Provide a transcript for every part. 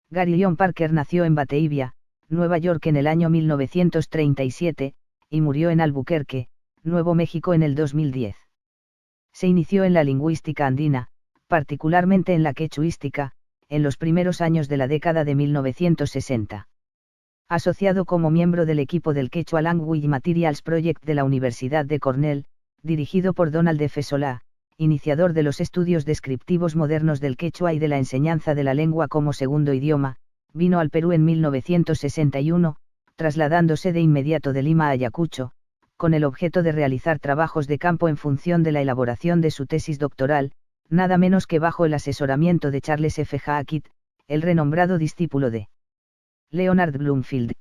Gary John Parker nació en Batavia, Nueva York en el año 1937, y murió en Albuquerque, Nuevo México en el 2010. Se inició en la lingüística andina, particularmente en la quechuística, en los primeros años de la década de 1960. Asociado como miembro del equipo del Quechua Language Materials Project de la Universidad de Cornell, dirigido por Donald F. Solá, iniciador de los estudios descriptivos modernos del quechua y de la enseñanza de la lengua como segundo idioma, vino al Perú en 1961, trasladándose de inmediato de Lima a Ayacucho, con el objeto de realizar trabajos de campo en función de la elaboración de su tesis doctoral, nada menos que bajo el asesoramiento de Charles F. Hackett, el renombrado discípulo de Leonard Bloomfield.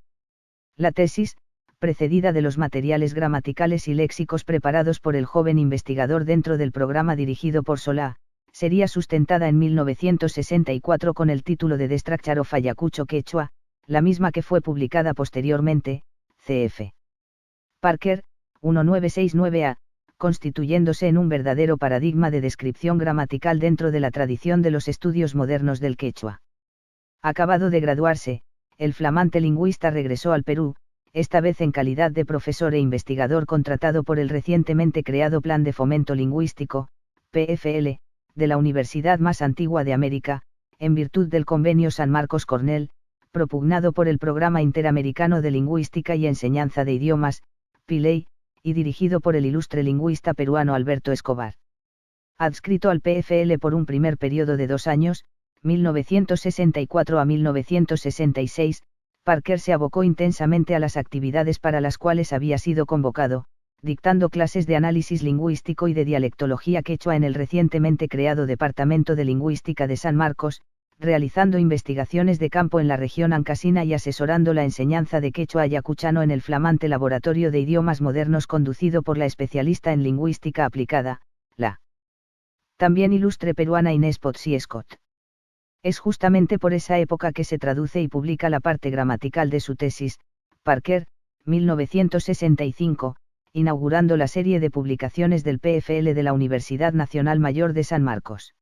La tesis, precedida de los materiales gramaticales y léxicos preparados por el joven investigador dentro del programa dirigido por Solá, sería sustentada en 1964 con el título de The Structure of Ayacucho Quechua, la misma que fue publicada posteriormente, cf. Parker, 1969a, constituyéndose en un verdadero paradigma de descripción gramatical dentro de la tradición de los estudios modernos del quechua. Acabado de graduarse, el flamante lingüista regresó al Perú, esta vez en calidad de profesor e investigador contratado por el recientemente creado Plan de Fomento Lingüístico, PFL, de la universidad más antigua de América, en virtud del Convenio San Marcos-Cornell, propugnado por el Programa Interamericano de Lingüística y Enseñanza de Idiomas, PILEI, y dirigido por el ilustre lingüista peruano Alberto Escobar. Adscrito al PFL por un primer periodo de 2 años, 1964 a 1966, Parker se abocó intensamente a las actividades para las cuales había sido convocado, dictando clases de análisis lingüístico y de dialectología quechua en el recientemente creado Departamento de Lingüística de San Marcos, realizando investigaciones de campo en la región ancasina y asesorando la enseñanza de quechua ayacuchano en el flamante Laboratorio de Idiomas Modernos conducido por la especialista en lingüística aplicada, la también ilustre peruana Inés Potsi Scott. Es justamente por esa época que se traduce y publica la parte gramatical de su tesis, Parker, 1965, inaugurando la serie de publicaciones del PFL de la Universidad Nacional Mayor de San Marcos.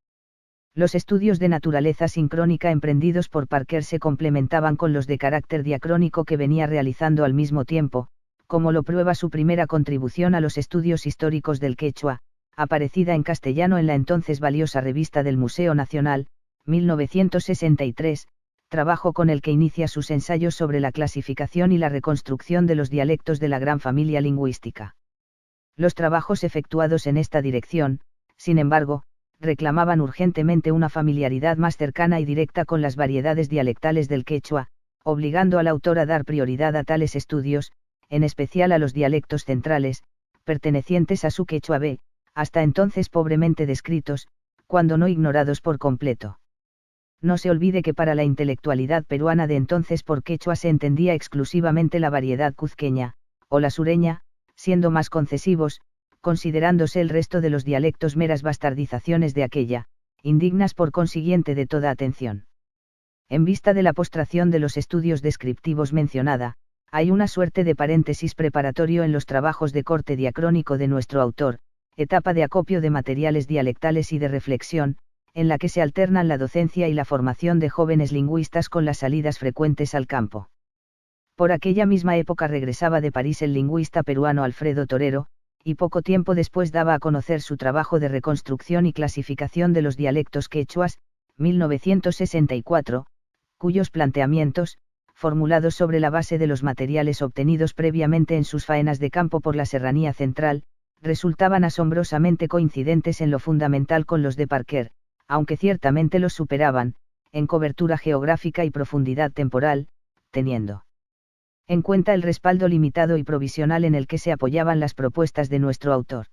Los estudios de naturaleza sincrónica emprendidos por Parker se complementaban con los de carácter diacrónico que venía realizando al mismo tiempo, como lo prueba su primera contribución a los estudios históricos del quechua, aparecida en castellano en la entonces valiosa Revista del Museo Nacional, 1963, trabajo con el que inicia sus ensayos sobre la clasificación y la reconstrucción de los dialectos de la gran familia lingüística. Los trabajos efectuados en esta dirección, sin embargo, reclamaban urgentemente una familiaridad más cercana y directa con las variedades dialectales del quechua, obligando al autor a dar prioridad a tales estudios, en especial a los dialectos centrales, pertenecientes a su quechua B, hasta entonces pobremente descritos, cuando no ignorados por completo. No se olvide que para la intelectualidad peruana de entonces por quechua se entendía exclusivamente la variedad cuzqueña, o la sureña, siendo más concesivos, considerándose el resto de los dialectos meras bastardizaciones de aquella, indignas por consiguiente de toda atención. En vista de la postración de los estudios descriptivos mencionada, hay una suerte de paréntesis preparatorio en los trabajos de corte diacrónico de nuestro autor, etapa de acopio de materiales dialectales y de reflexión, en la que se alternan la docencia y la formación de jóvenes lingüistas con las salidas frecuentes al campo. Por aquella misma época regresaba de París el lingüista peruano Alfredo Torero, y poco tiempo después daba a conocer su trabajo de reconstrucción y clasificación de los dialectos quechuas, 1964, cuyos planteamientos, formulados sobre la base de los materiales obtenidos previamente en sus faenas de campo por la Serranía Central, resultaban asombrosamente coincidentes en lo fundamental con los de Parker, aunque ciertamente los superaban, en cobertura geográfica y profundidad temporal, teniendo en cuenta el respaldo limitado y provisional en el que se apoyaban las propuestas de nuestro autor.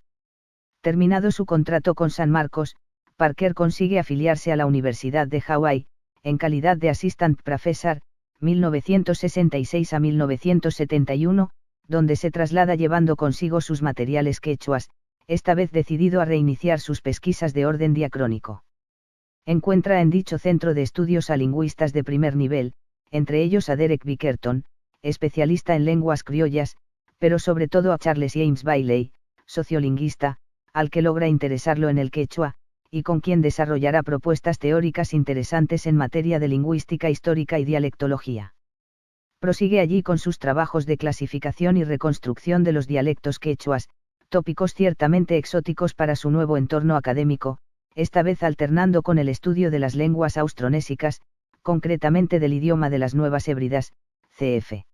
Terminado su contrato con San Marcos, Parker consigue afiliarse a la Universidad de Hawái, en calidad de Assistant Professor, 1966 a 1971, donde se traslada llevando consigo sus materiales quechuas, esta vez decidido a reiniciar sus pesquisas de orden diacrónico. Encuentra en dicho centro de estudios a lingüistas de primer nivel, entre ellos a Derek Bickerton, especialista en lenguas criollas, pero sobre todo a Charles James Bailey, sociolingüista, al que logra interesarlo en el quechua, y con quien desarrollará propuestas teóricas interesantes en materia de lingüística histórica y dialectología. Prosigue allí con sus trabajos de clasificación y reconstrucción de los dialectos quechuas, tópicos ciertamente exóticos para su nuevo entorno académico, esta vez alternando con el estudio de las lenguas austronésicas, concretamente del idioma de las Nuevas Hébridas, cf.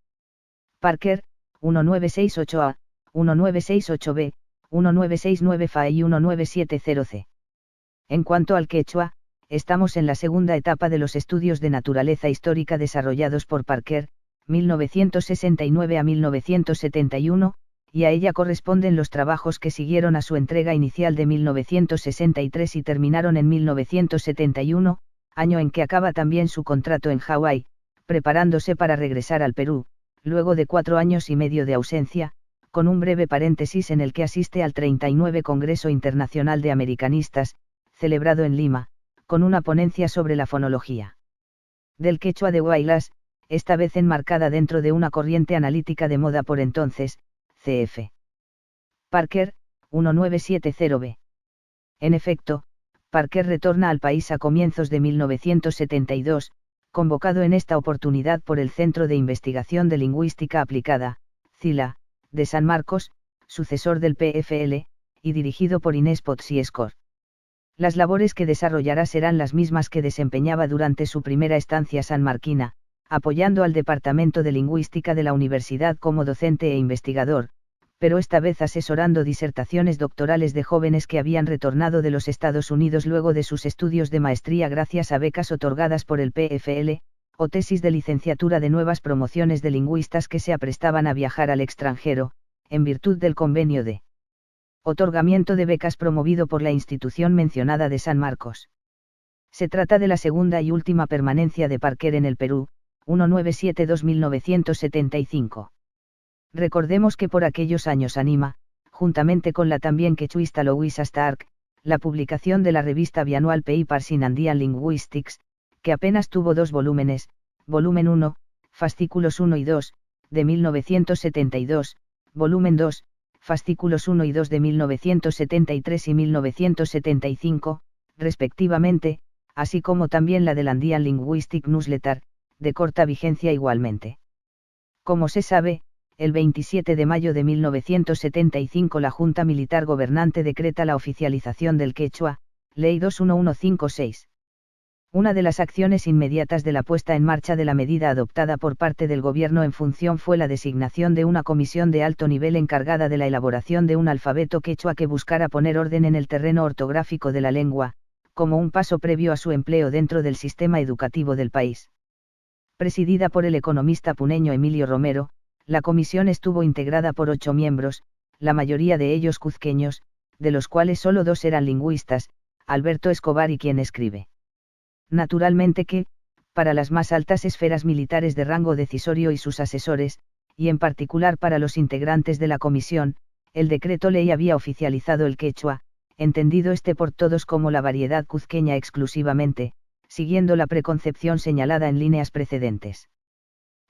Parker, 1968a, 1968b, 1969fa y 1970c. En cuanto al quechua, estamos en la segunda etapa de los estudios de naturaleza histórica desarrollados por Parker, 1969 a 1971, y a ella corresponden los trabajos que siguieron a su entrega inicial de 1963 y terminaron en 1971, año en que acaba también su contrato en Hawái, preparándose para regresar al Perú, luego de 4 años y medio de ausencia, con un breve paréntesis en el que asiste al 39 Congreso Internacional de Americanistas, celebrado en Lima, con una ponencia sobre la fonología del quechua de Huaylas, esta vez enmarcada dentro de una corriente analítica de moda por entonces, cf. Parker, 1970b. En efecto, Parker retorna al país a comienzos de 1972, convocado en esta oportunidad por el Centro de Investigación de Lingüística Aplicada, CILA, de San Marcos, sucesor del PFL, y dirigido por Inés Potsi-Escor. Las labores que desarrollará serán las mismas que desempeñaba durante su primera estancia sanmarquina, apoyando al Departamento de Lingüística de la Universidad como docente e investigador, pero esta vez asesorando disertaciones doctorales de jóvenes que habían retornado de los Estados Unidos luego de sus estudios de maestría gracias a becas otorgadas por el PFL, o tesis de licenciatura de nuevas promociones de lingüistas que se aprestaban a viajar al extranjero, en virtud del convenio de otorgamiento de becas promovido por la institución mencionada de San Marcos. Se trata de la segunda y última permanencia de Parker en el Perú, 1972-1975. Recordemos que por aquellos años anima, juntamente con la también quechuista Louisa Stark, la publicación de la revista bianual Papers in Andean Linguistics, que apenas tuvo 2 volúmenes, volumen 1, fascículos 1 y 2, de 1972, volumen 2, fascículos 1 y 2 de 1973 y 1975, respectivamente, así como también la del Andean Linguistic Newsletter, de corta vigencia igualmente. Como se sabe, el 27 de mayo de 1975 la Junta Militar Gobernante decreta la oficialización del quechua, Ley 21156. Una de las acciones inmediatas de la puesta en marcha de la medida adoptada por parte del Gobierno en función fue la designación de una comisión de alto nivel encargada de la elaboración de un alfabeto quechua que buscara poner orden en el terreno ortográfico de la lengua, como un paso previo a su empleo dentro del sistema educativo del país. Presidida por el economista puneño Emilio Romero, la comisión estuvo integrada por 8 miembros, la mayoría de ellos cuzqueños, de los cuales solo 2 eran lingüistas, Alberto Escobar y quien escribe. Naturalmente que, para las más altas esferas militares de rango decisorio y sus asesores, y en particular para los integrantes de la comisión, el decreto ley había oficializado el quechua, entendido este por todos como la variedad cuzqueña exclusivamente, siguiendo la preconcepción señalada en líneas precedentes.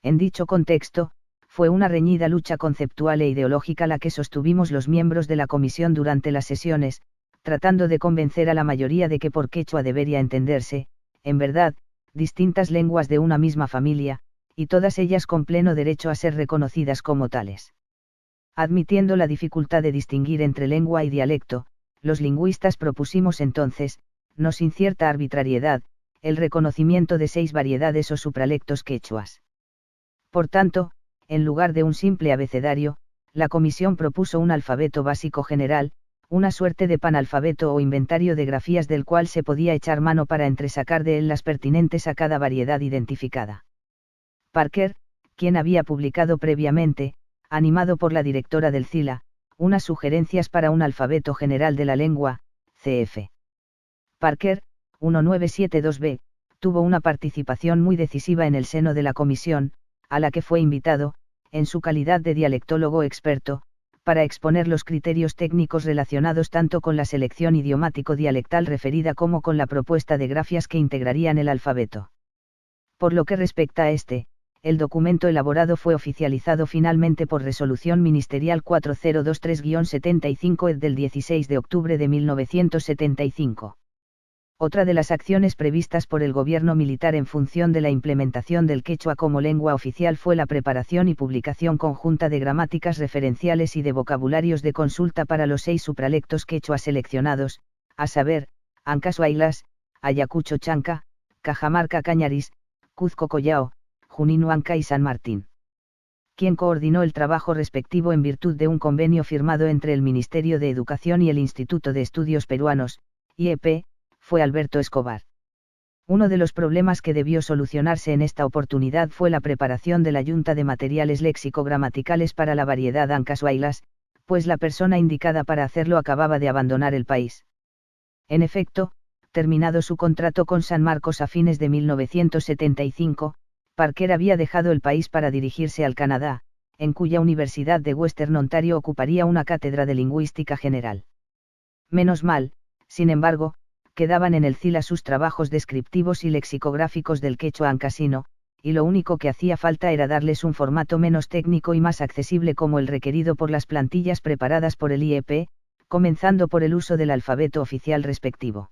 En dicho contexto, fue una reñida lucha conceptual e ideológica la que sostuvimos los miembros de la comisión durante las sesiones, tratando de convencer a la mayoría de que por quechua debería entenderse, en verdad, distintas lenguas de una misma familia, y todas ellas con pleno derecho a ser reconocidas como tales. Admitiendo la dificultad de distinguir entre lengua y dialecto, los lingüistas propusimos entonces, no sin cierta arbitrariedad, el reconocimiento de 6 variedades o supralectos quechuas. Por tanto, en lugar de un simple abecedario, la comisión propuso un alfabeto básico general, una suerte de panalfabeto o inventario de grafías del cual se podía echar mano para entresacar de él las pertinentes a cada variedad identificada. Parker, quien había publicado previamente, animado por la directora del CILA, unas sugerencias para un alfabeto general de la lengua, cf. Parker, 1972b, tuvo una participación muy decisiva en el seno de la comisión, a la que fue invitado, en su calidad de dialectólogo experto, para exponer los criterios técnicos relacionados tanto con la selección idiomático-dialectal referida como con la propuesta de grafías que integrarían el alfabeto. Por lo que respecta a este, el documento elaborado fue oficializado finalmente por Resolución Ministerial 4023-75 del 16 de octubre de 1975. Otra de las acciones previstas por el gobierno militar en función de la implementación del quechua como lengua oficial fue la preparación y publicación conjunta de gramáticas referenciales y de vocabularios de consulta para los 6 supralectos quechua seleccionados, a saber, Ancash Huaylas, Ayacucho Chanca, Cajamarca Cañaris, Cuzco Collao, Junín Huanca y San Martín. Quien coordinó el trabajo respectivo en virtud de un convenio firmado entre el Ministerio de Educación y el Instituto de Estudios Peruanos, IEP, fue Alberto Escobar. Uno de los problemas que debió solucionarse en esta oportunidad fue la preparación de la yunta de materiales léxico-gramaticales para la variedad Ancash Huaylas, pues la persona indicada para hacerlo acababa de abandonar el país. En efecto, terminado su contrato con San Marcos a fines de 1975, Parker había dejado el país para dirigirse al Canadá, en cuya Universidad de Western Ontario ocuparía una cátedra de lingüística general. Menos mal, sin embargo, quedaban en el CILA sus trabajos descriptivos y lexicográficos del quechua ancasino, y lo único que hacía falta era darles un formato menos técnico y más accesible como el requerido por las plantillas preparadas por el IEP, comenzando por el uso del alfabeto oficial respectivo.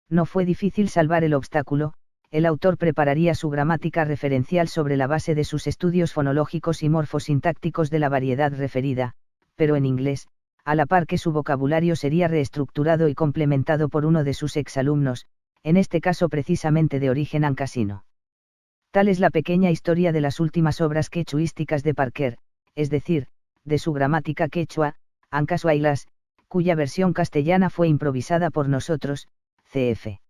No fue difícil salvar el obstáculo, el autor prepararía su gramática referencial sobre la base de sus estudios fonológicos y morfosintácticos de la variedad referida, pero en inglés, a la par que su vocabulario sería reestructurado y complementado por uno de sus exalumnos, en este caso precisamente de origen ancasino. Tal es la pequeña historia de las últimas obras quechuísticas de Parker, es decir, de su gramática quechua, Ancash Huaylas, cuya versión castellana fue improvisada por nosotros, cf.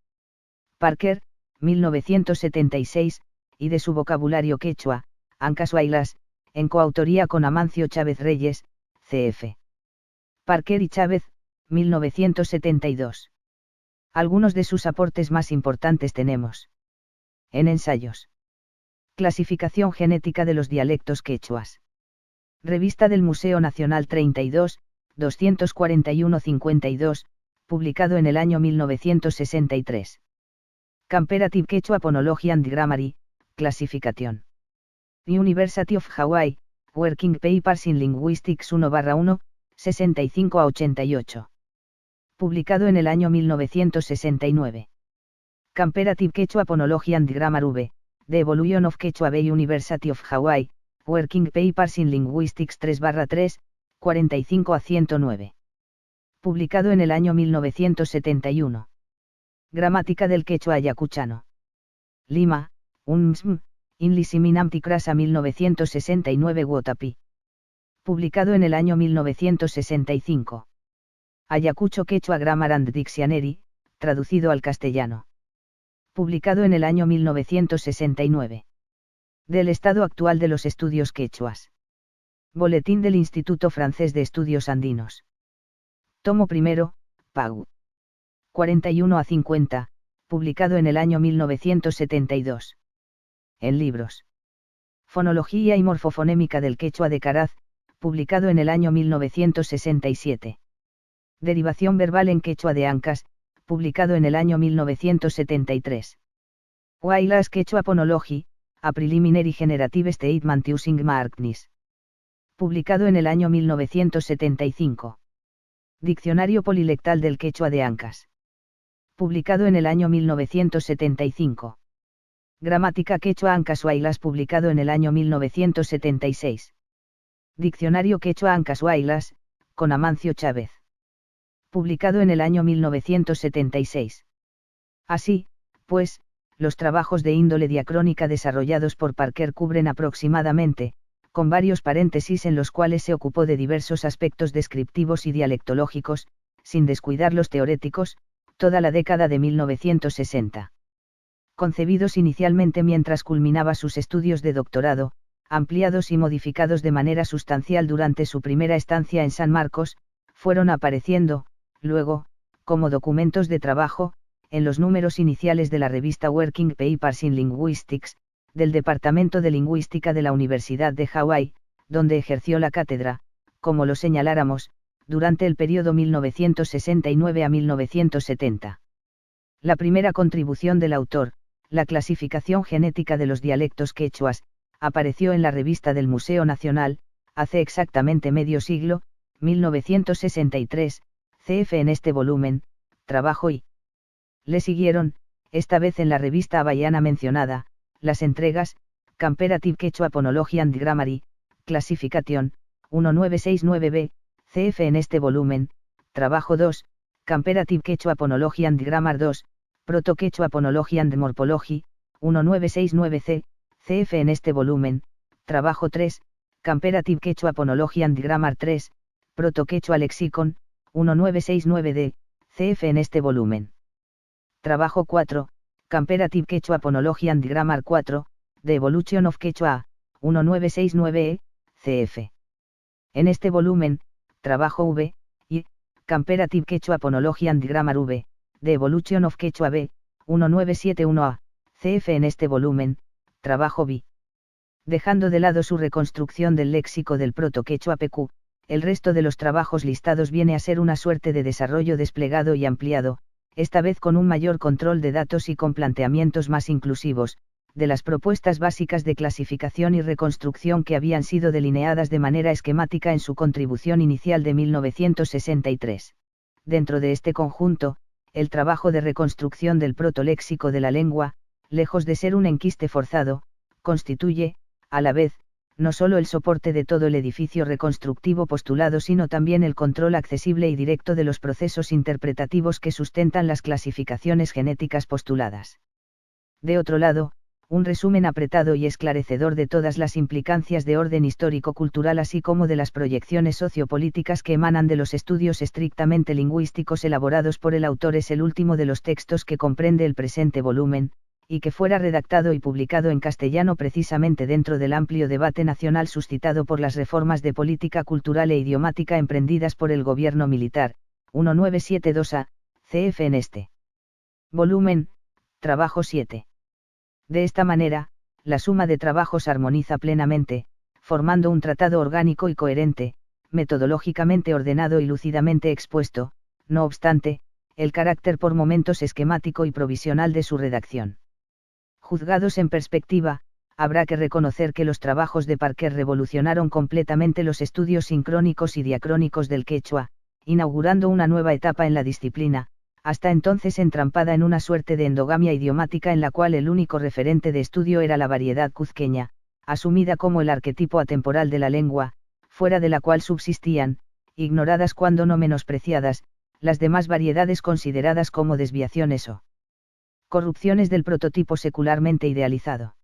Parker, 1976, y de su vocabulario quechua, Ancash Huaylas, en coautoría con Amancio Chávez Reyes, cf. Parker y Chávez, 1972. Algunos de sus aportes más importantes tenemos. En ensayos. Clasificación genética de los dialectos quechuas. Revista del Museo Nacional 32, 241-52, publicado en el año 1963. Comparative Quechua Phonology and Grammar, clasificación. University of Hawaii, Working Papers in Linguistics 1/1, 65 a 88. Publicado en el año 1969. Comparative Quechua Phonology and Grammar V, The Evolution of Quechua by University of Hawaii, Working Papers in Linguistics 3/3, 45 a 109. Publicado en el año 1971. Gramática del quechua ayacuchano. Lima, UNMSM, Inlisiminam Tikrasa 1969 Wotapi. Publicado en el año 1965. Ayacucho Quechua Grammar and Dictionary, traducido al castellano. Publicado en el año 1969. Del estado actual de los estudios quechuas. Boletín del Instituto Francés de Estudios Andinos. Tomo primero, Pau. 41 a 50, publicado en el año 1972. En libros. Fonología y morfofonémica del quechua de Caraz, publicado en el año 1967. Derivación verbal en quechua de Ancash, publicado en el año 1973. Huaylas Quechua Phonology, a Preliminary Generative Statement Using Marknis. Publicado en el año 1975. Diccionario polilectal del quechua de Ancash. Publicado en el año 1975. Gramática quechua Ancash Huaylas, publicado en el año 1976. Diccionario quechua Ancash Huaylas, con Amancio Chávez. Publicado en el año 1976. Así, pues, los trabajos de índole diacrónica desarrollados por Parker cubren aproximadamente, con varios paréntesis en los cuales se ocupó de diversos aspectos descriptivos y dialectológicos, sin descuidar los teoréticos, toda la década de 1960. Concebidos inicialmente mientras culminaba sus estudios de doctorado, ampliados y modificados de manera sustancial durante su primera estancia en San Marcos, fueron apareciendo, luego, como documentos de trabajo, en los números iniciales de la revista Working Papers in Linguistics, del Departamento de Lingüística de la Universidad de Hawái, donde ejerció la cátedra, como lo señaláramos, durante el periodo 1969 a 1970. La primera contribución del autor, la clasificación genética de los dialectos quechuas, apareció en la revista del Museo Nacional, hace exactamente medio siglo, 1963, cf. En este volumen, trabajo y Le siguieron, esta vez en la revista hawaiana mencionada, las entregas, Comparative Quechua Phonology and Grammar, Classification, 1969b, cf. En este volumen, trabajo 2, Comparative Quechua Phonology and Grammar 2, Proto-Quechua Phonology and Morphology, 1969c, cf. En este volumen, trabajo 3, Comparative Quechua Phonology and Grammar 3, Proto-Quechua Lexicon, 1969d, cf. En este volumen. Trabajo 4, Comparative Quechua Phonology and Grammar 4, The Evolution of Quechua, 1969e, cf. En este volumen, trabajo V, y, Comparative Quechua Phonology and Grammar V, The Evolution of Quechua B, 1971a, cf. En este volumen, trabajo B. Dejando de lado su reconstrucción del léxico del proto-quechua PQ, el resto de los trabajos listados viene a ser una suerte de desarrollo desplegado y ampliado, esta vez con un mayor control de datos y con planteamientos más inclusivos, de las propuestas básicas de clasificación y reconstrucción que habían sido delineadas de manera esquemática en su contribución inicial de 1963. Dentro de este conjunto, el trabajo de reconstrucción del protoléxico de la lengua, lejos de ser un enquiste forzado, constituye, a la vez, no solo el soporte de todo el edificio reconstructivo postulado, sino también el control accesible y directo de los procesos interpretativos que sustentan las clasificaciones genéticas postuladas. De otro lado, un resumen apretado y esclarecedor de todas las implicancias de orden histórico-cultural así como de las proyecciones sociopolíticas que emanan de los estudios estrictamente lingüísticos elaborados por el autor es el último de los textos que comprende el presente volumen, y que fuera redactado y publicado en castellano precisamente dentro del amplio debate nacional suscitado por las reformas de política cultural e idiomática emprendidas por el gobierno militar, 1972a, cf. En este volumen, trabajo 7. De esta manera, la suma de trabajos armoniza plenamente, formando un tratado orgánico y coherente, metodológicamente ordenado y lúcidamente expuesto, no obstante, el carácter por momentos esquemático y provisional de su redacción. Juzgados en perspectiva, habrá que reconocer que los trabajos de Parker revolucionaron completamente los estudios sincrónicos y diacrónicos del quechua, inaugurando una nueva etapa en la disciplina, hasta entonces entrampada en una suerte de endogamia idiomática en la cual el único referente de estudio era la variedad cuzqueña, asumida como el arquetipo atemporal de la lengua, fuera de la cual subsistían, ignoradas cuando no menospreciadas, las demás variedades consideradas como desviaciones o corrupciones del prototipo secularmente idealizado.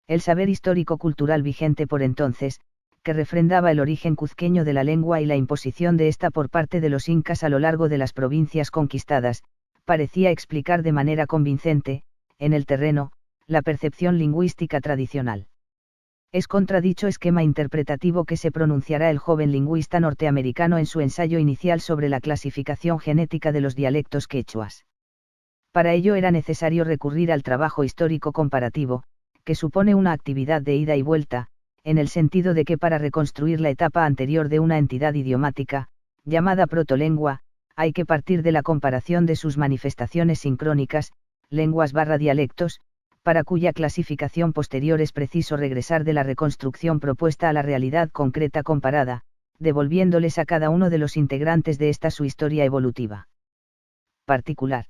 El saber histórico-cultural vigente por entonces, que refrendaba el origen cuzqueño de la lengua y la imposición de ésta por parte de los incas a lo largo de las provincias conquistadas, parecía explicar de manera convincente, en el terreno, la percepción lingüística tradicional. Es contra dicho esquema interpretativo que se pronunciará el joven lingüista norteamericano en su ensayo inicial sobre la clasificación genética de los dialectos quechuas. Para ello era necesario recurrir al trabajo histórico comparativo, que supone una actividad de ida y vuelta, en el sentido de que para reconstruir la etapa anterior de una entidad idiomática, llamada protolengua, hay que partir de la comparación de sus manifestaciones sincrónicas, lenguas/dialectos, para cuya clasificación posterior es preciso regresar de la reconstrucción propuesta a la realidad concreta comparada, devolviéndoles a cada uno de los integrantes de esta su historia evolutiva particular.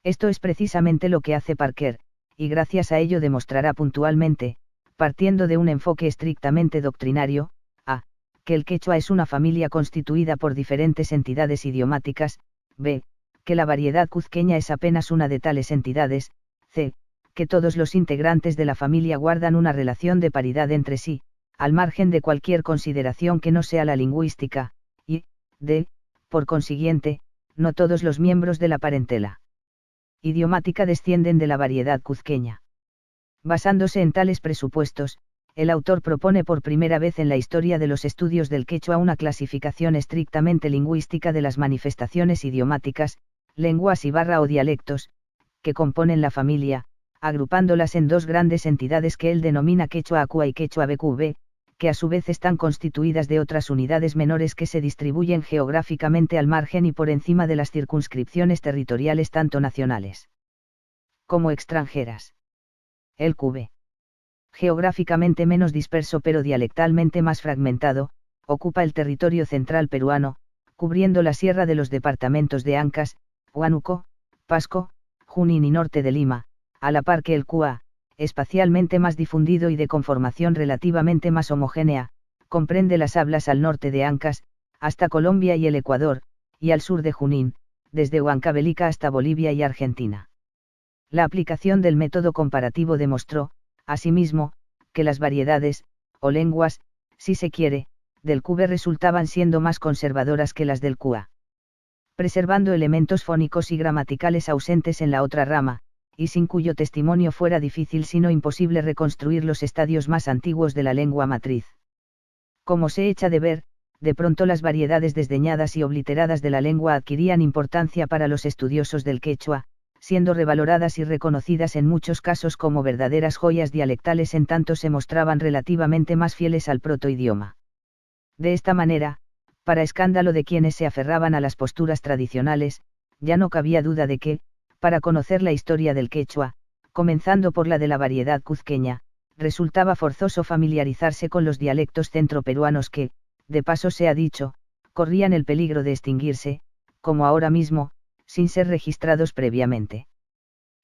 Esto es precisamente lo que hace Parker, y gracias a ello demostrará puntualmente, partiendo de un enfoque estrictamente doctrinario, a, que el quechua es una familia constituida por diferentes entidades idiomáticas, b, que la variedad cuzqueña es apenas una de tales entidades, c, que todos los integrantes de la familia guardan una relación de paridad entre sí, al margen de cualquier consideración que no sea la lingüística, y, d, por consiguiente, no todos los miembros de la parentela idiomática descienden de la variedad cuzqueña. Basándose en tales presupuestos, el autor propone por primera vez en la historia de los estudios del quechua una clasificación estrictamente lingüística de las manifestaciones idiomáticas, lenguas o dialectos, que componen la familia, agrupándolas en dos grandes entidades que él denomina quechua acua y quechua BQB, que a su vez están constituidas de otras unidades menores que se distribuyen geográficamente al margen y por encima de las circunscripciones territoriales tanto nacionales como extranjeras. El QB, geográficamente menos disperso pero dialectalmente más fragmentado, ocupa el territorio central peruano, cubriendo la sierra de los departamentos de Ancas, Huánuco, Pasco, Junín y norte de Lima, a la par que el Cua, espacialmente más difundido y de conformación relativamente más homogénea, comprende las hablas al norte de Ancas, hasta Colombia y el Ecuador, y al sur de Junín, desde Huancavelica hasta Bolivia y Argentina. La aplicación del método comparativo demostró, asimismo, que las variedades, o lenguas, si se quiere, del Cube resultaban siendo más conservadoras que las del Cua, preservando elementos fónicos y gramaticales ausentes en la otra rama, y sin cuyo testimonio fuera difícil sino imposible reconstruir los estadios más antiguos de la lengua matriz. Como se echa de ver, de pronto las variedades desdeñadas y obliteradas de la lengua adquirían importancia para los estudiosos del quechua, siendo revaloradas y reconocidas en muchos casos como verdaderas joyas dialectales en tanto se mostraban relativamente más fieles al protoidioma. De esta manera, para escándalo de quienes se aferraban a las posturas tradicionales, ya no cabía duda de que, para conocer la historia del quechua, comenzando por la de la variedad cuzqueña, resultaba forzoso familiarizarse con los dialectos centroperuanos que, de paso se ha dicho, corrían el peligro de extinguirse, como ahora mismo, sin ser registrados previamente.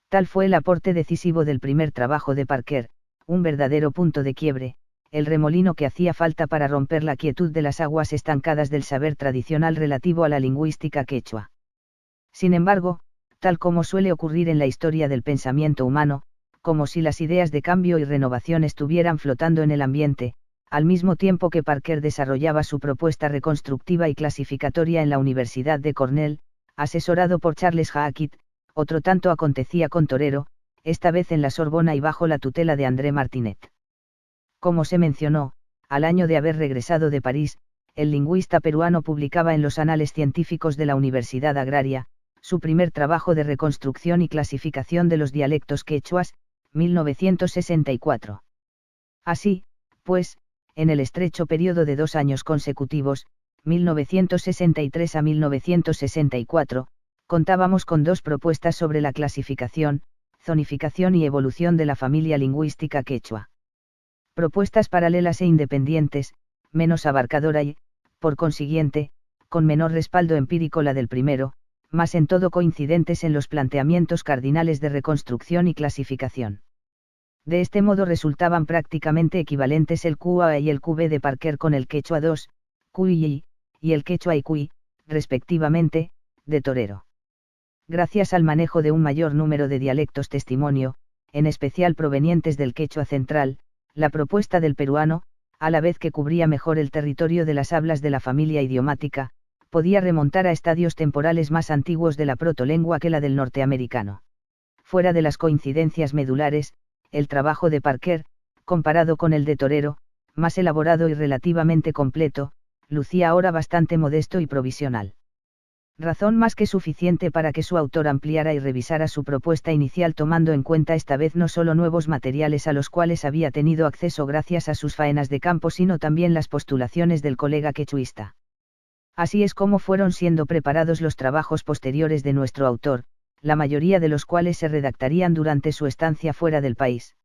Tal fue el aporte decisivo del primer trabajo de Parker, un verdadero punto de quiebre, el remolino que hacía falta para romper la quietud de las aguas estancadas del saber tradicional relativo a la lingüística quechua. Sin embargo, tal como suele ocurrir en la historia del pensamiento humano, como si las ideas de cambio y renovación estuvieran flotando en el ambiente, al mismo tiempo que Parker desarrollaba su propuesta reconstructiva y clasificatoria en la Universidad de Cornell, asesorado por Charles Hackett, otro tanto acontecía con Torero, esta vez en la Sorbona y bajo la tutela de André Martinet. Como se mencionó, al año de haber regresado de París, el lingüista peruano publicaba en los Anales Científicos de la Universidad Agraria, su primer trabajo de reconstrucción y clasificación de los dialectos quechuas, 1964. Así, pues, en el estrecho periodo de 2 años consecutivos, 1963 a 1964, contábamos con 2 propuestas sobre la clasificación, zonificación y evolución de la familia lingüística quechua. Propuestas paralelas e independientes, menos abarcadora y, por consiguiente, con menor respaldo empírico la del primero, más en todo coincidentes en los planteamientos cardinales de reconstrucción y clasificación. De este modo resultaban prácticamente equivalentes el QA y el QB de Parker con el quechua 2, QI, y el quechua y QI, respectivamente, de Torero. Gracias al manejo de un mayor número de dialectos testimonio, en especial provenientes del quechua central, la propuesta del peruano, a la vez que cubría mejor el territorio de las hablas de la familia idiomática, podía remontar a estadios temporales más antiguos de la protolengua que la del norteamericano. Fuera de las coincidencias medulares, el trabajo de Parker, comparado con el de Torero, más elaborado y relativamente completo, lucía ahora bastante modesto y provisional. Razón más que suficiente para que su autor ampliara y revisara su propuesta inicial tomando en cuenta esta vez no solo nuevos materiales a los cuales había tenido acceso gracias a sus faenas de campo sino también las postulaciones del colega quechuista. Así es como fueron siendo preparados los trabajos posteriores de nuestro autor, la mayoría de los cuales se redactarían durante su estancia fuera del país.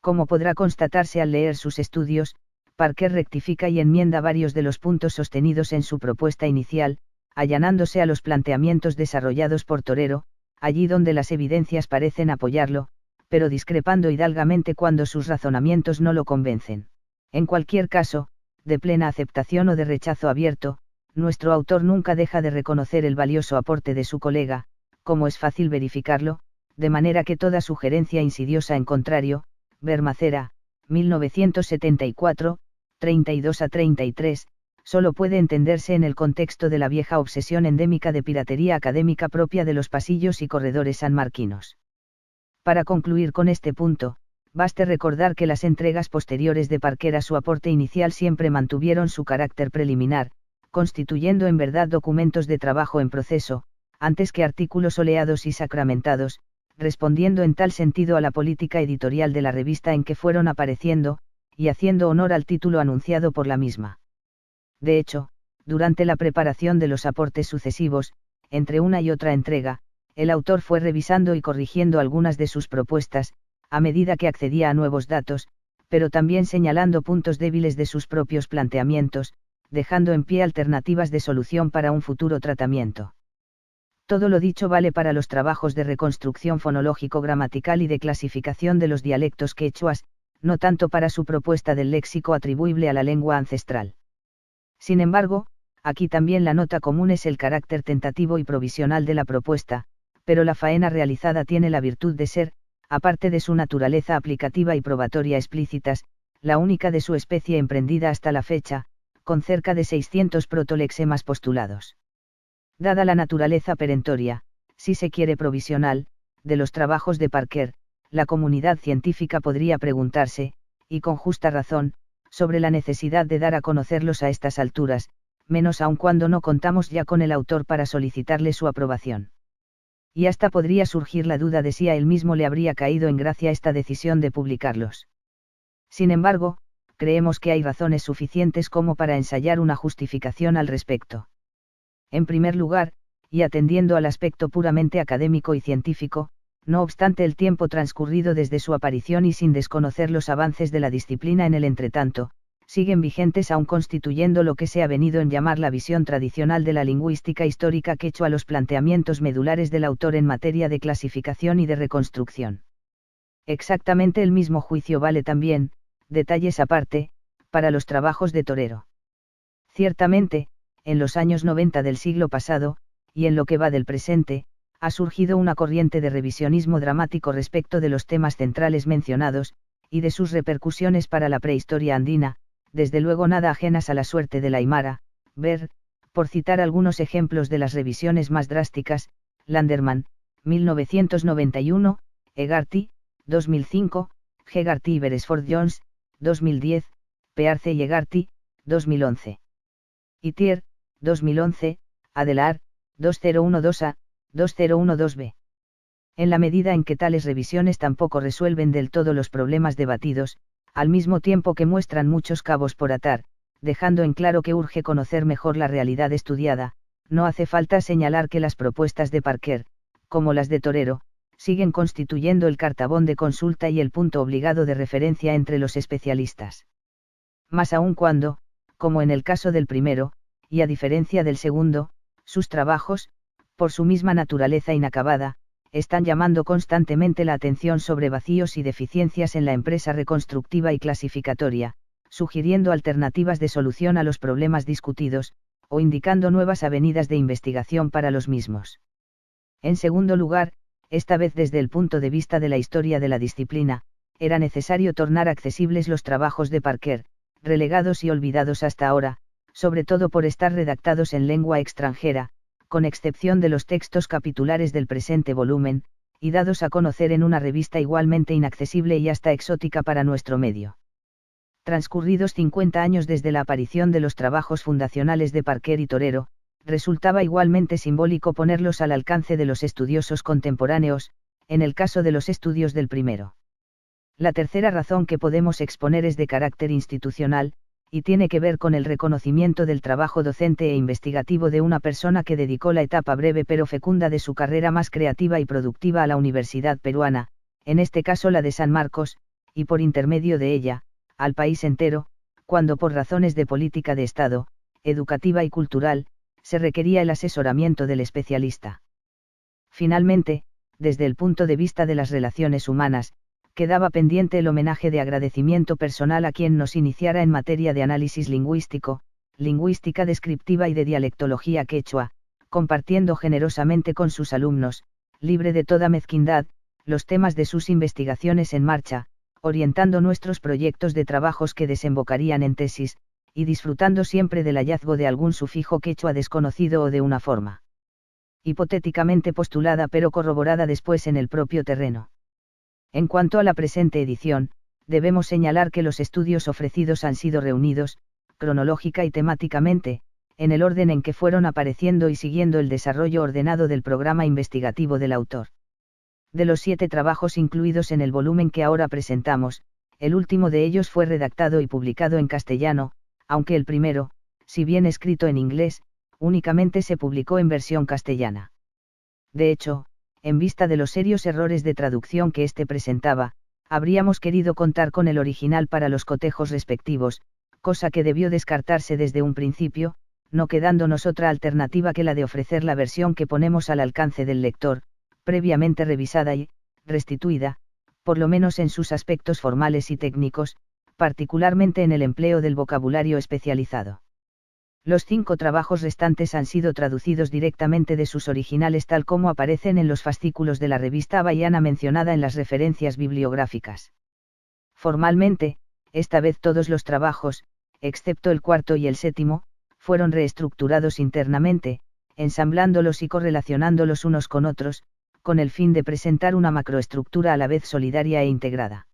Como podrá constatarse al leer sus estudios, Parker rectifica y enmienda varios de los puntos sostenidos en su propuesta inicial, allanándose a los planteamientos desarrollados por Torero, allí donde las evidencias parecen apoyarlo, pero discrepando hidalgamente cuando sus razonamientos no lo convencen. En cualquier caso, de plena aceptación o de rechazo abierto, nuestro autor nunca deja de reconocer el valioso aporte de su colega, como es fácil verificarlo, de manera que toda sugerencia insidiosa en contrario, Bermacera, 1974, 32 a 33, solo puede entenderse en el contexto de la vieja obsesión endémica de piratería académica propia de los pasillos y corredores sanmarquinos. Para concluir con este punto, baste recordar que las entregas posteriores de Parker a su aporte inicial siempre mantuvieron su carácter preliminar, constituyendo en verdad documentos de trabajo en proceso, antes que artículos oleados y sacramentados, respondiendo en tal sentido a la política editorial de la revista en que fueron apareciendo, y haciendo honor al título anunciado por la misma. De hecho, durante la preparación de los aportes sucesivos, entre una y otra entrega, el autor fue revisando y corrigiendo algunas de sus propuestas, a medida que accedía a nuevos datos, pero también señalando puntos débiles de sus propios planteamientos, dejando en pie alternativas de solución para un futuro tratamiento. Todo lo dicho vale para los trabajos de reconstrucción fonológico-gramatical y de clasificación de los dialectos quechuas, no tanto para su propuesta del léxico atribuible a la lengua ancestral. Sin embargo, aquí también la nota común es el carácter tentativo y provisional de la propuesta, pero la faena realizada tiene la virtud de ser, aparte de su naturaleza aplicativa y probatoria explícitas, la única de su especie emprendida hasta la fecha, con cerca de 600 protolexemas postulados. Dada la naturaleza perentoria, si se quiere provisional, de los trabajos de Parker, la comunidad científica podría preguntarse, y con justa razón, sobre la necesidad de dar a conocerlos a estas alturas, menos aun cuando no contamos ya con el autor para solicitarle su aprobación. Y hasta podría surgir la duda de si a él mismo le habría caído en gracia esta decisión de publicarlos. Sin embargo, creemos que hay razones suficientes como para ensayar una justificación al respecto. En primer lugar, y atendiendo al aspecto puramente académico y científico, no obstante el tiempo transcurrido desde su aparición y sin desconocer los avances de la disciplina en el entretanto, siguen vigentes aún constituyendo lo que se ha venido en llamar la visión tradicional de la lingüística histórica quechua los planteamientos medulares del autor en materia de clasificación y de reconstrucción. Exactamente el mismo juicio vale también, detalles aparte, para los trabajos de Torero. Ciertamente, en los años 90 del siglo pasado, y en lo que va del presente, ha surgido una corriente de revisionismo dramático respecto de los temas centrales mencionados, y de sus repercusiones para la prehistoria andina, desde luego nada ajenas a la suerte de la Aymara, ver, por citar algunos ejemplos de las revisiones más drásticas, Landerman, 1991, Egarty, 2005, Hegarty y Beresford Jones, 2010, Pearce y Egarty, 2011. Itier, 2011, Adelar, 2012a, 2012b. En la medida en que tales revisiones tampoco resuelven del todo los problemas debatidos, al mismo tiempo que muestran muchos cabos por atar, dejando en claro que urge conocer mejor la realidad estudiada, no hace falta señalar que las propuestas de Parker, como las de Torero, siguen constituyendo el cartabón de consulta y el punto obligado de referencia entre los especialistas. Más aún cuando, como en el caso del primero, y a diferencia del segundo, sus trabajos, por su misma naturaleza inacabada, están llamando constantemente la atención sobre vacíos y deficiencias en la empresa reconstructiva y clasificatoria, sugiriendo alternativas de solución a los problemas discutidos, o indicando nuevas avenidas de investigación para los mismos. En segundo lugar, esta vez desde el punto de vista de la historia de la disciplina, era necesario tornar accesibles los trabajos de Parker, relegados y olvidados hasta ahora, sobre todo por estar redactados en lengua extranjera, con excepción de los textos capitulares del presente volumen, y dados a conocer en una revista igualmente inaccesible y hasta exótica para nuestro medio. Transcurridos 50 años desde la aparición de los trabajos fundacionales de Parker y Torero, resultaba igualmente simbólico ponerlos al alcance de los estudiosos contemporáneos, en el caso de los estudios del primero. La tercera razón que podemos exponer es de carácter institucional, y tiene que ver con el reconocimiento del trabajo docente e investigativo de una persona que dedicó la etapa breve pero fecunda de su carrera más creativa y productiva a la Universidad Peruana, en este caso la de San Marcos, y por intermedio de ella, al país entero, cuando por razones de política de Estado, educativa y cultural, se requería el asesoramiento del especialista. Finalmente, desde el punto de vista de las relaciones humanas, quedaba pendiente el homenaje de agradecimiento personal a quien nos iniciara en materia de análisis lingüístico, lingüística descriptiva y de dialectología quechua, compartiendo generosamente con sus alumnos, libre de toda mezquindad, los temas de sus investigaciones en marcha, orientando nuestros proyectos de trabajos que desembocarían en tesis, y disfrutando siempre del hallazgo de algún sufijo quechua desconocido o de una forma hipotéticamente postulada pero corroborada después en el propio terreno. En cuanto a la presente edición, debemos señalar que los estudios ofrecidos han sido reunidos, cronológica y temáticamente, en el orden en que fueron apareciendo y siguiendo el desarrollo ordenado del programa investigativo del autor. De los 7 trabajos incluidos en el volumen que ahora presentamos, el último de ellos fue redactado y publicado en castellano, aunque el primero, si bien escrito en inglés, únicamente se publicó en versión castellana. De hecho, en vista de los serios errores de traducción que éste presentaba, habríamos querido contar con el original para los cotejos respectivos, cosa que debió descartarse desde un principio, no quedándonos otra alternativa que la de ofrecer la versión que ponemos al alcance del lector, previamente revisada y, restituida, por lo menos en sus aspectos formales y técnicos, particularmente en el empleo del vocabulario especializado. Los 5 trabajos restantes han sido traducidos directamente de sus originales tal como aparecen en los fascículos de la revista Havaiana mencionada en las referencias bibliográficas. Formalmente, esta vez todos los trabajos, excepto el 4º y el 7º, fueron reestructurados internamente, ensamblándolos y correlacionándolos unos con otros, con el fin de presentar una macroestructura a la vez solidaria e integrada.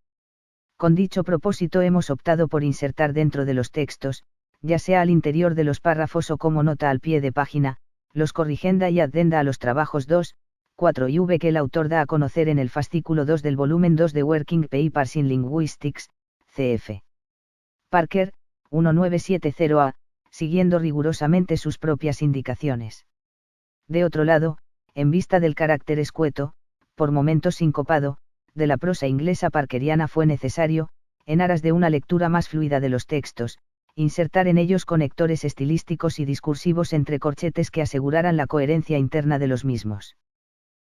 Con dicho propósito hemos optado por insertar dentro de los textos, ya sea al interior de los párrafos o como nota al pie de página, los corrigenda y addenda a los trabajos 2, 4 y V que el autor da a conocer en el fascículo 2 del volumen 2 de Working Papers in Linguistics, cf. Parker, 1970A, siguiendo rigurosamente sus propias indicaciones. De otro lado, en vista del carácter escueto, por momentos sincopado, de la prosa inglesa parkeriana fue necesario, en aras de una lectura más fluida de los textos, insertar en ellos conectores estilísticos y discursivos entre corchetes que aseguraran la coherencia interna de los mismos.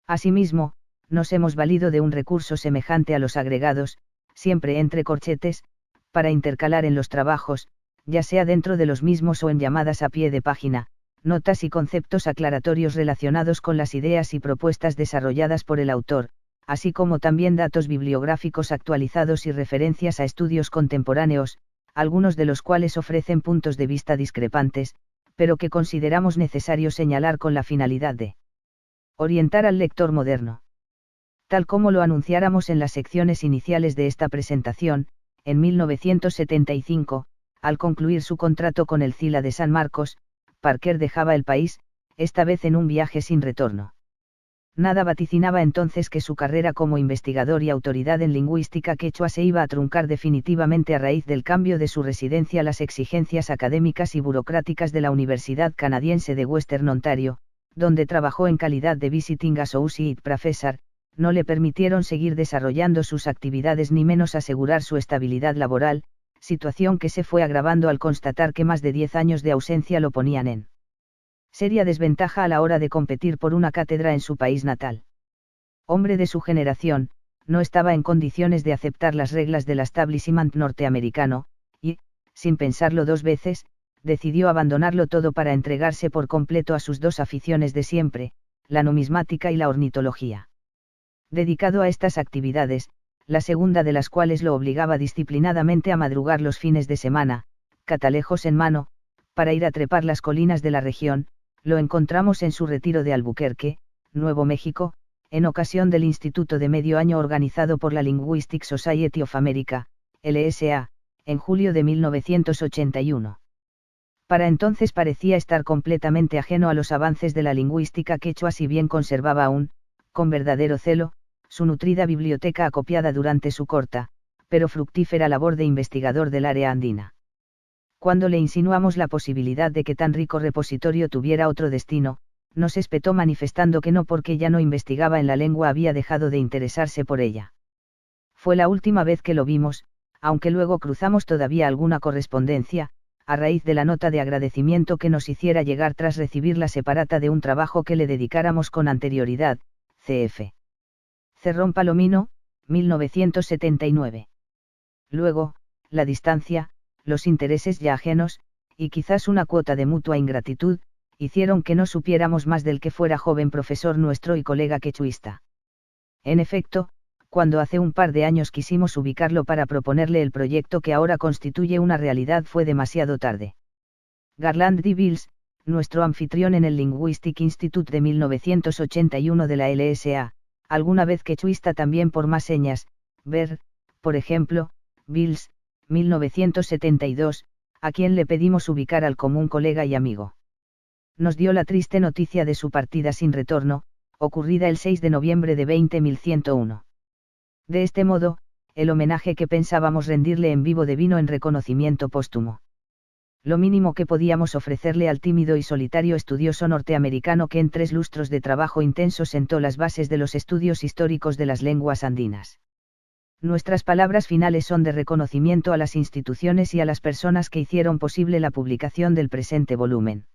Asimismo, nos hemos valido de un recurso semejante a los agregados, siempre entre corchetes, para intercalar en los trabajos, ya sea dentro de los mismos o en llamadas a pie de página, notas y conceptos aclaratorios relacionados con las ideas y propuestas desarrolladas por el autor, así como también datos bibliográficos actualizados y referencias a estudios contemporáneos, algunos de los cuales ofrecen puntos de vista discrepantes, pero que consideramos necesario señalar con la finalidad de orientar al lector moderno. Tal como lo anunciáramos en las secciones iniciales de esta presentación, en 1975, al concluir su contrato con el CILA de San Marcos, Parker dejaba el país, esta vez en un viaje sin retorno. Nada vaticinaba entonces que su carrera como investigador y autoridad en lingüística quechua se iba a truncar definitivamente a raíz del cambio de su residencia. Las exigencias académicas y burocráticas de la Universidad Canadiense de Western Ontario, donde trabajó en calidad de Visiting Associate Professor, no le permitieron seguir desarrollando sus actividades ni menos asegurar su estabilidad laboral, situación que se fue agravando al constatar que más de 10 años de ausencia lo ponían en seria desventaja a la hora de competir por una cátedra en su país natal. Hombre de su generación, no estaba en condiciones de aceptar las reglas del establishment norteamericano, y, sin pensarlo 2 veces, decidió abandonarlo todo para entregarse por completo a sus 2 aficiones de siempre, la numismática y la ornitología. Dedicado a estas actividades, la segunda de las cuales lo obligaba disciplinadamente a madrugar los fines de semana, catalejos en mano, para ir a trepar las colinas de la región, lo encontramos en su retiro de Albuquerque, Nuevo México, en ocasión del Instituto de Medio Año organizado por la Linguistic Society of America, LSA, en julio de 1981. Para entonces parecía estar completamente ajeno a los avances de la lingüística quechua, si bien conservaba aún, con verdadero celo, su nutrida biblioteca acopiada durante su corta, pero fructífera labor de investigador del área andina. Cuando le insinuamos la posibilidad de que tan rico repositorio tuviera otro destino, nos espetó manifestando que no, porque ya no investigaba en la lengua, había dejado de interesarse por ella. Fue la última vez que lo vimos, aunque luego cruzamos todavía alguna correspondencia, a raíz de la nota de agradecimiento que nos hiciera llegar tras recibir la separata de un trabajo que le dedicáramos con anterioridad, cf. Cerrón Palomino, 1979. Luego, la distancia, los intereses ya ajenos, y quizás una cuota de mutua ingratitud, hicieron que no supiéramos más del que fuera joven profesor nuestro y colega quechuista. En efecto, cuando hace un par de años quisimos ubicarlo para proponerle el proyecto que ahora constituye una realidad, fue demasiado tarde. Garland D. Bills, nuestro anfitrión en el Linguistic Institute de 1981 de la LSA, alguna vez quechuista también por más señas, ver, por ejemplo, Bills, 1972, a quien le pedimos ubicar al común colega y amigo. Nos dio la triste noticia de su partida sin retorno, ocurrida el 6 de noviembre de 20.101. De este modo, el homenaje que pensábamos rendirle en vivo devino en reconocimiento póstumo. Lo mínimo que podíamos ofrecerle al tímido y solitario estudioso norteamericano que en 3 lustros de trabajo intenso sentó las bases de los estudios históricos de las lenguas andinas. Nuestras palabras finales son de reconocimiento a las instituciones y a las personas que hicieron posible la publicación del presente volumen.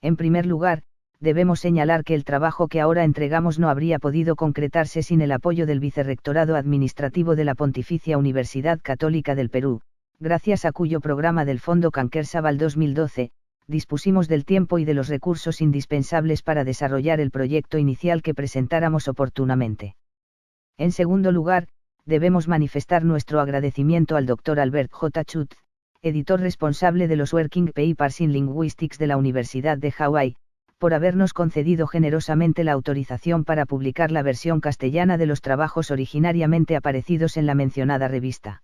En primer lugar, debemos señalar que el trabajo que ahora entregamos no habría podido concretarse sin el apoyo del Vicerrectorado Administrativo de la Pontificia Universidad Católica del Perú, gracias a cuyo programa del Fondo Canquersabal 2012, dispusimos del tiempo y de los recursos indispensables para desarrollar el proyecto inicial que presentáramos oportunamente. En segundo lugar, debemos manifestar nuestro agradecimiento al Dr. Albert J. Schutz, editor responsable de los Working Papers in Linguistics de la Universidad de Hawái, por habernos concedido generosamente la autorización para publicar la versión castellana de los trabajos originariamente aparecidos en la mencionada revista.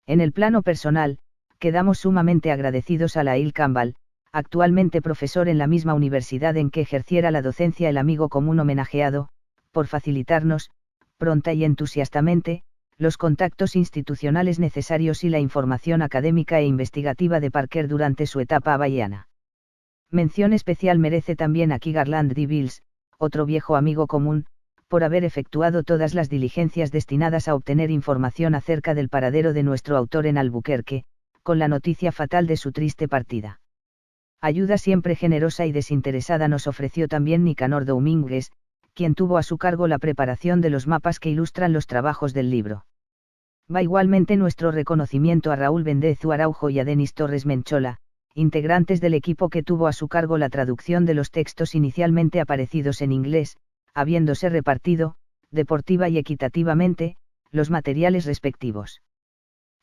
En el plano personal, quedamos sumamente agradecidos a Lael Campbell, actualmente profesor en la misma universidad en que ejerciera la docencia el amigo común homenajeado, por facilitarnos, pronta y entusiastamente, los contactos institucionales necesarios y la información académica e investigativa de Parker durante su etapa hawaiana. Mención especial merece también aquí Garland D. Bills, otro viejo amigo común, por haber efectuado todas las diligencias destinadas a obtener información acerca del paradero de nuestro autor en Albuquerque, con la noticia fatal de su triste partida. Ayuda siempre generosa y desinteresada nos ofreció también Nicanor Domínguez, quien tuvo a su cargo la preparación de los mapas que ilustran los trabajos del libro. Va igualmente nuestro reconocimiento a Raúl Bendezu Araujo y a Denis Torres Menchola, integrantes del equipo que tuvo a su cargo la traducción de los textos inicialmente aparecidos en inglés, habiéndose repartido, deportiva y equitativamente, los materiales respectivos.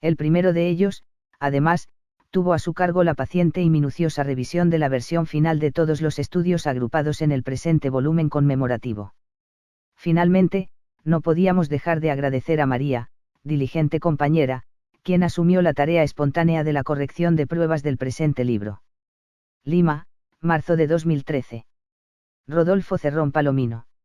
El primero de ellos, además, tuvo a su cargo la paciente y minuciosa revisión de la versión final de todos los estudios agrupados en el presente volumen conmemorativo. Finalmente, no podíamos dejar de agradecer a María, diligente compañera, quien asumió la tarea espontánea de la corrección de pruebas del presente libro. Lima, marzo de 2013. Rodolfo Cerrón Palomino.